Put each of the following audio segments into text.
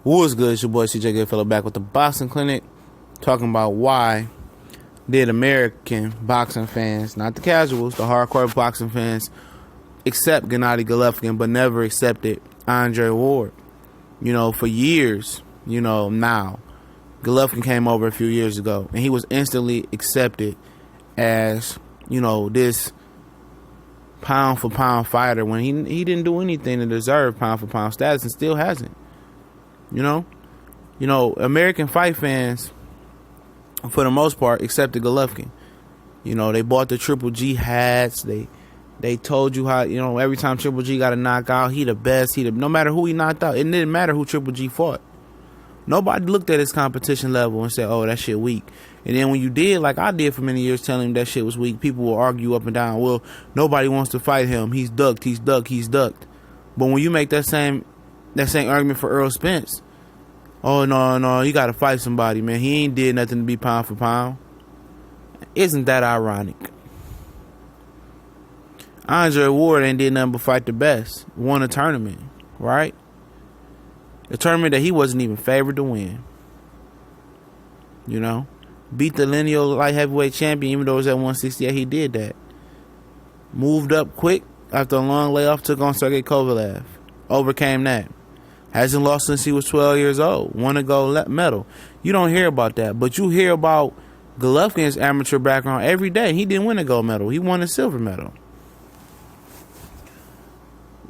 What's good? It's your boy CJ Goodfellow back with the Boxing Clinic, talking about why did American boxing fans, not the casuals, the hardcore boxing fans, accept Gennady Golovkin but never accepted Andre Ward. You know, for years, now, Golovkin came over a few years ago and he was instantly accepted as, this pound for pound fighter when he didn't do anything to deserve pound for pound status and still hasn't. American fight fans, for the most part, accepted Golovkin. They bought the Triple G hats. They told you how, every time Triple G got a knockout, he the best. No matter who he knocked out, it didn't matter who Triple G fought. Nobody looked at his competition level and said, oh, that shit weak. And then when you did, like I did for many years, telling him that shit was weak, people will argue up and down, well, nobody wants to fight him. He's ducked. But when you make that same argument for Earl Spence, oh, no, you got to fight somebody, man. He ain't did nothing to be pound for pound. Isn't that ironic? Andre Ward ain't did nothing but fight the best. Won a tournament, right? A tournament that he wasn't even favored to win. Beat the lineal light heavyweight champion, even though it was at 168, he did that. Moved up quick after a long layoff, took on Sergey Kovalev. Overcame that. Hasn't lost since he was 12 years old. Won a gold medal. You don't hear about that, but you hear about Golovkin's amateur background every day. He didn't win a gold medal. He won a silver medal.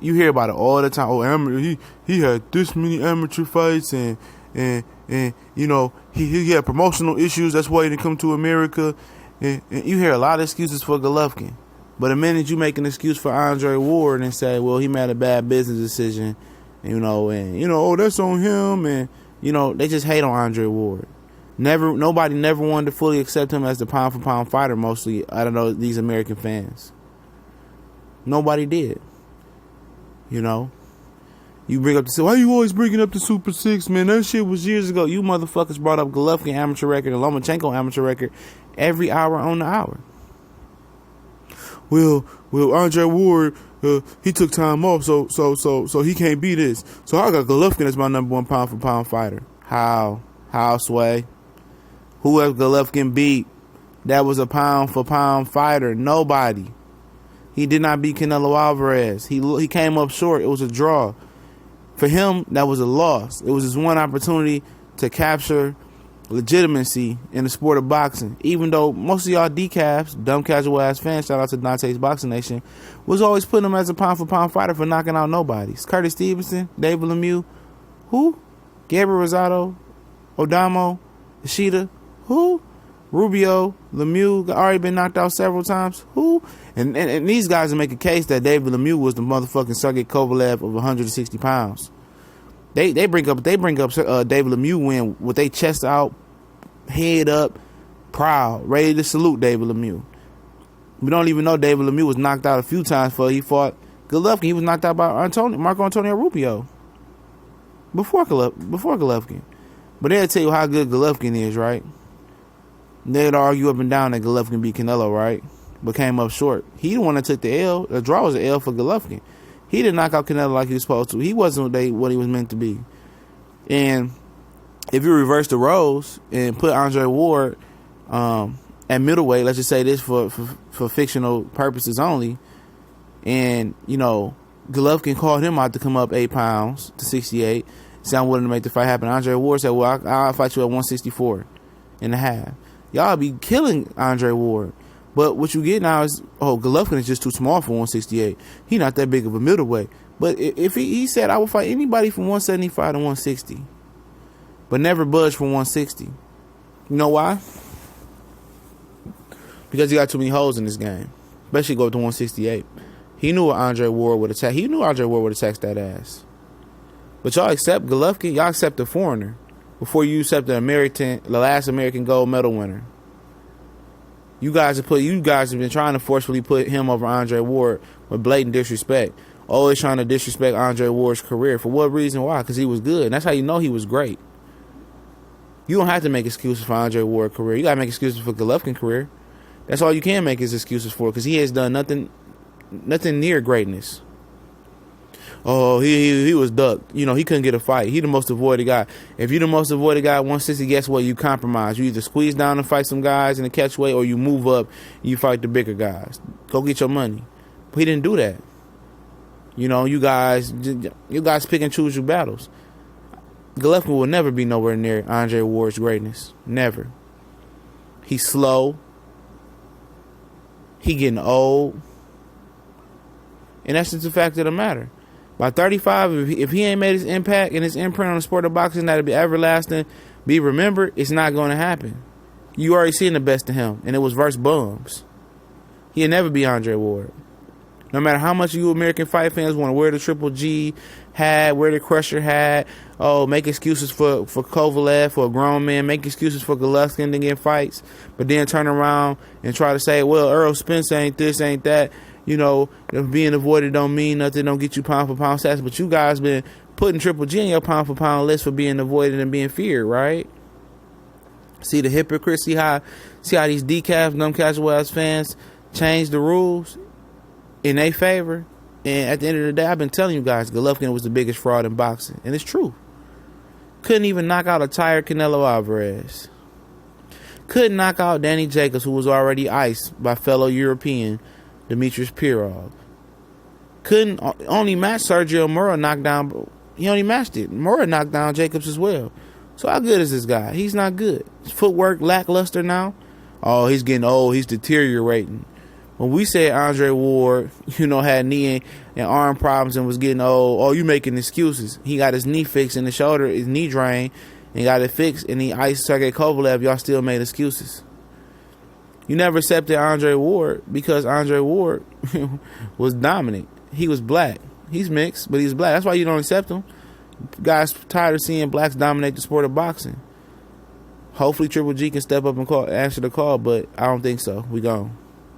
You hear about it all the time. Oh, he had this many amateur fights and he had promotional issues. That's why he didn't come to America. And you hear a lot of excuses for Golovkin. But the minute you make an excuse for Andre Ward and say, well, he made a bad business decision, oh, that's on him, and they just hate on Andre Ward. Nobody never wanted to fully accept him as the pound for pound fighter. Mostly, I don't know, these American fans. Nobody did. You bring up why you always bringing up the Super Six, man? That shit was years ago. You motherfuckers brought up Golovkin amateur record and Lomachenko amateur record every hour on the hour. Well, Andre Ward, he took time off, so he can't be this. So I got Golovkin as my number one pound for pound fighter. How, Sway? Who has Golovkin beat? That was a pound for pound fighter. Nobody. He did not beat Canelo Alvarez. He came up short. It was a draw. For him, that was a loss. It was his one opportunity to capture legitimacy in the sport of boxing. Even though most of y'all decafs, dumb casual ass fans, shout out to Dante's Boxing Nation, was always putting him as a pound for pound fighter for knocking out nobodies. Curtis Stevenson, David Lemieux, who? Gabriel Rosado, Odamo, Ishida, who? Rubio, Lemieux already been knocked out several times. Who? And these guys will make a case that David Lemieux was the motherfucking Sergey Kovalev of 160 pounds. They bring up David Lemieux win with their chest out, head up, proud, ready to salute David Lemieux. We don't even know David Lemieux was knocked out a few times before he fought Golovkin. He was knocked out by Marco Antonio Rubio before Golovkin. But they'll tell you how good Golovkin is, right? They'd argue up and down that Golovkin beat Canelo, right? But came up short. He the one that took the L. The draw was an L for Golovkin. He didn't knock out Canelo like he was supposed to. He wasn't what he was meant to be. And if you reverse the roles and put Andre Ward at middleweight, let's just say this for fictional purposes only, and, Golovkin called him out to come up 8 pounds to 68, say I'm willing to make the fight happen. Andre Ward said, well, I'll fight you at 164 and a half. Y'all be killing Andre Ward. But what you get now is, Golovkin is just too small for 168. He not that big of a middleweight. But if he said, I will fight anybody from 175 to 160, but never budge from 160. You know why? Because he got too many holes in this game. Especially go up to 168. He knew Andre Ward would attack. He knew Andre Ward would attack that ass. But y'all accept Golovkin. Y'all accept the foreigner before you accept the last American gold medal winner. You guys have been trying to forcefully put him over Andre Ward with blatant disrespect. Always trying to disrespect Andre Ward's career. For what reason? Why? Because he was good. And that's how you know he was great. You don't have to make excuses for Andre Ward's career. You got to make excuses for Golovkin's career. That's all you can make his excuses for, because he has done nothing near greatness. oh, he was ducked. You know, he couldn't get a fight. He the most avoided guy. If you the most avoided guy at 160, guess what? You compromise. You either squeeze down and fight some guys in the catchweight, or you move up and you fight the bigger guys. Go get your money. But he didn't do that. You know, you guys pick and choose your battles. Golovkin will never be nowhere near Andre Ward's greatness. Never. He's slow. He getting old. And that's just the fact of the matter. By 35, if he ain't made his impact and his imprint on the sport of boxing that'll be everlasting, be remembered, it's not going to happen. You already seen the best of him, and it was versus bums. He'll never be Andre Ward. No matter how much you American fight fans want to wear the Triple G hat, wear the Crusher hat, make excuses for Kovalev, for a grown man, make excuses for Golovkin to get fights, but then turn around and try to say, well, Earl Spence ain't this, ain't that. You know, being avoided don't mean nothing, don't get you pound for pound stats. But you guys been putting Triple G in your pound for pound list for being avoided and being feared, right? See the hypocrisy, see how these decaf, dumb casual ass fans change the rules in their favor. And at the end of the day, I've been telling you guys, Golovkin was the biggest fraud in boxing. And it's true. Couldn't even knock out a tired Canelo Alvarez. Couldn't knock out Danny Jacobs, who was already iced by fellow European Demetrius Pirog. Couldn't only match Sergio Mora knocked down. He only matched it. Mora knocked down Jacobs as well. So how good is this guy? He's not good. His footwork lackluster now. Oh, he's getting old. He's deteriorating. When we said Andre Ward, had knee and arm problems and was getting old, oh, you making excuses. He got his knee fixed and his knee drained, and got it fixed, and he iced Sergey Kovalev. Y'all still made excuses. You never accepted Andre Ward because Andre Ward was dominant. He was black. He's mixed, but he's black. That's why you don't accept him. Guys tired of seeing blacks dominate the sport of boxing. Hopefully Triple G can step up and answer the call, but I don't think so. We gone.